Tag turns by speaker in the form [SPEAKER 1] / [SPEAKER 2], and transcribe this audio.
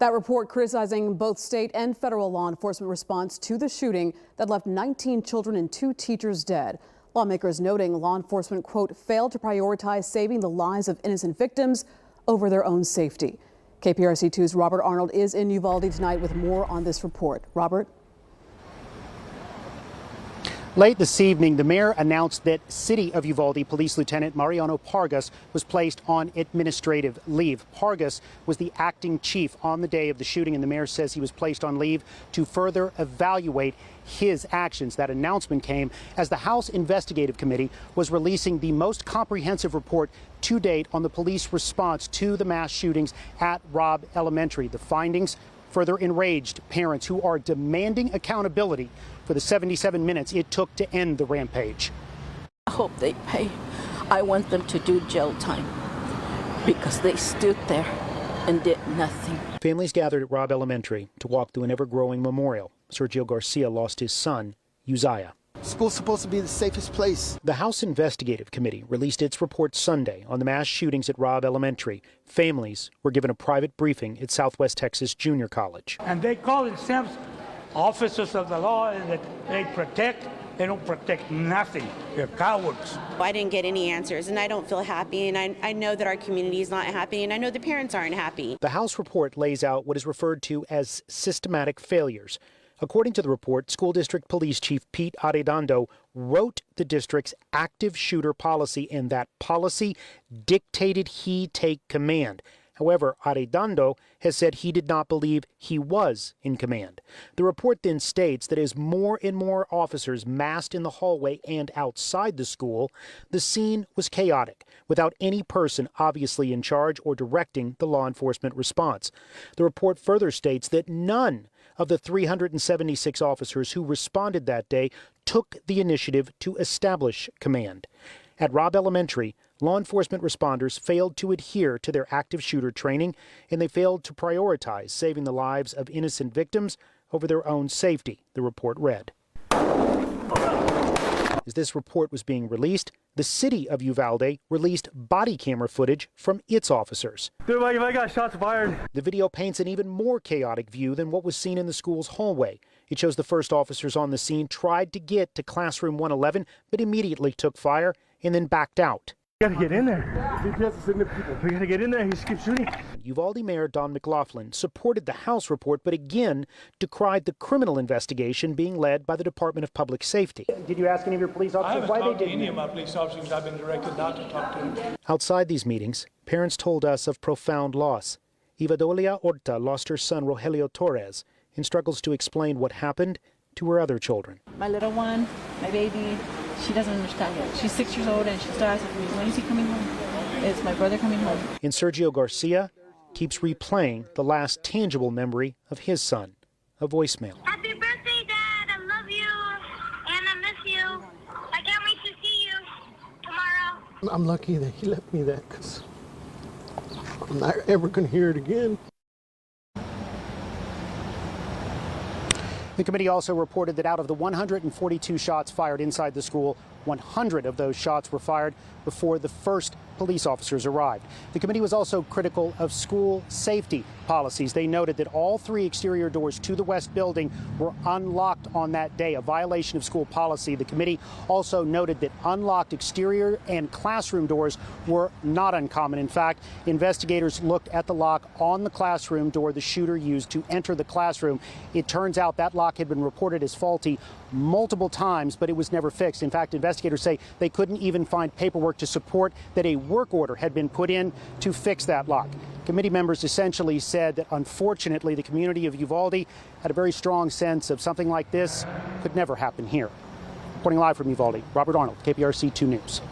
[SPEAKER 1] That report criticizing both state and federal law enforcement response to the shooting that left 19 children and 2 teachers dead. Lawmakers noting law enforcement, quote, failed to prioritize saving the lives of innocent victims over their own safety. KPRC 2's Robert Arnold is in Uvalde tonight with more on this report. Robert?
[SPEAKER 2] Late this evening, the mayor announced that City of Uvalde Police Lieutenant Mariano Pargas was placed on administrative leave. Pargas was the acting chief on the day of the shooting, and the mayor says he was placed on leave to further evaluate his actions. That announcement came as the House Investigative Committee was releasing the most comprehensive report to date on the police response to the mass shootings at Robb Elementary. The findings further enraged parents who are demanding accountability for the 77 minutes it took to end the rampage.
[SPEAKER 3] I hope they pay. I want them to do jail time because they stood there and did nothing.
[SPEAKER 2] Families gathered at Robb Elementary to walk through an ever-growing memorial. Sergio Garcia lost his son, Uzziah.
[SPEAKER 4] School's supposed to be the safest place.
[SPEAKER 2] The House Investigative Committee released its report Sunday on the mass shootings at Robb Elementary. Families were given a private briefing at Southwest Texas Junior College.
[SPEAKER 5] And they call themselves officers of the law and that they protect. They don't protect nothing. They're cowards.
[SPEAKER 6] I didn't get any answers, and I don't feel happy, and I know that our community is not happy, and I know the parents aren't happy.
[SPEAKER 2] The House report lays out what is referred to as systematic failures. According to the report, School District Police Chief Pete Arredondo wrote the district's active shooter policy, and that policy dictated he take command. However, Arredondo has said he did not believe he was in command. The report then states that as more and more officers massed in the hallway and outside the school, the scene was chaotic, without any person obviously in charge or directing the law enforcement response. The report further states that none of the 376 officers who responded that day took the initiative to establish command. At Robb Elementary, law enforcement responders failed to adhere to their active shooter training, and they failed to prioritize saving the lives of innocent victims over their own safety, the report read. As this report was being released, the city of Uvalde released body camera footage from its officers.
[SPEAKER 5] Dude, I got shots fired.
[SPEAKER 2] The video paints an even more chaotic view than what was seen in the school's hallway. It shows the first officers on the scene tried to get to classroom 111, but immediately took fire and then backed out.
[SPEAKER 5] We gotta get in there. We gotta get in there. He just keeps shooting.
[SPEAKER 2] Uvalde Mayor Don McLaughlin supported the House report, but again decried the criminal investigation being led by the Department of Public Safety. Did you ask any of your police officers why they didn't?
[SPEAKER 7] I haven't talked to any of my police officers. I've been directed not to talk to them.
[SPEAKER 2] Outside these meetings, parents told us of profound loss. Ivadolia Orta lost her son Rogelio Torres and struggles to explain what happened to her other children.
[SPEAKER 8] My little one, my baby, she doesn't understand yet. She's 6 years old and she still asks me, when is he coming home? Is my brother coming home?
[SPEAKER 2] And Sergio Garcia keeps replaying the last tangible memory of his son, a voicemail.
[SPEAKER 9] Happy birthday, Dad. I love you and I miss you. I can't wait to see you tomorrow.
[SPEAKER 4] I'm lucky that he left me that because I'm not ever going to hear it again.
[SPEAKER 2] The committee also reported that out of the 142 shots fired inside the school, 100 of those shots were fired before the first police officers arrived. The committee was also critical of school safety policies. They noted that all 3 exterior doors to the west building were unlocked on that day, a violation of school policy. The committee also noted that unlocked exterior and classroom doors were not uncommon. In fact, investigators looked at the lock on the classroom door the shooter used to enter the classroom. It turns out that lock had been reported as faulty multiple times, but it was never fixed. In fact, investigators say they couldn't even find paperwork to support that a work order had been put in to fix that lock. Committee members essentially said that unfortunately the community of Uvalde had a very strong sense of something like this could never happen here. Reporting live from Uvalde, Robert Arnold, KPRC 2 News.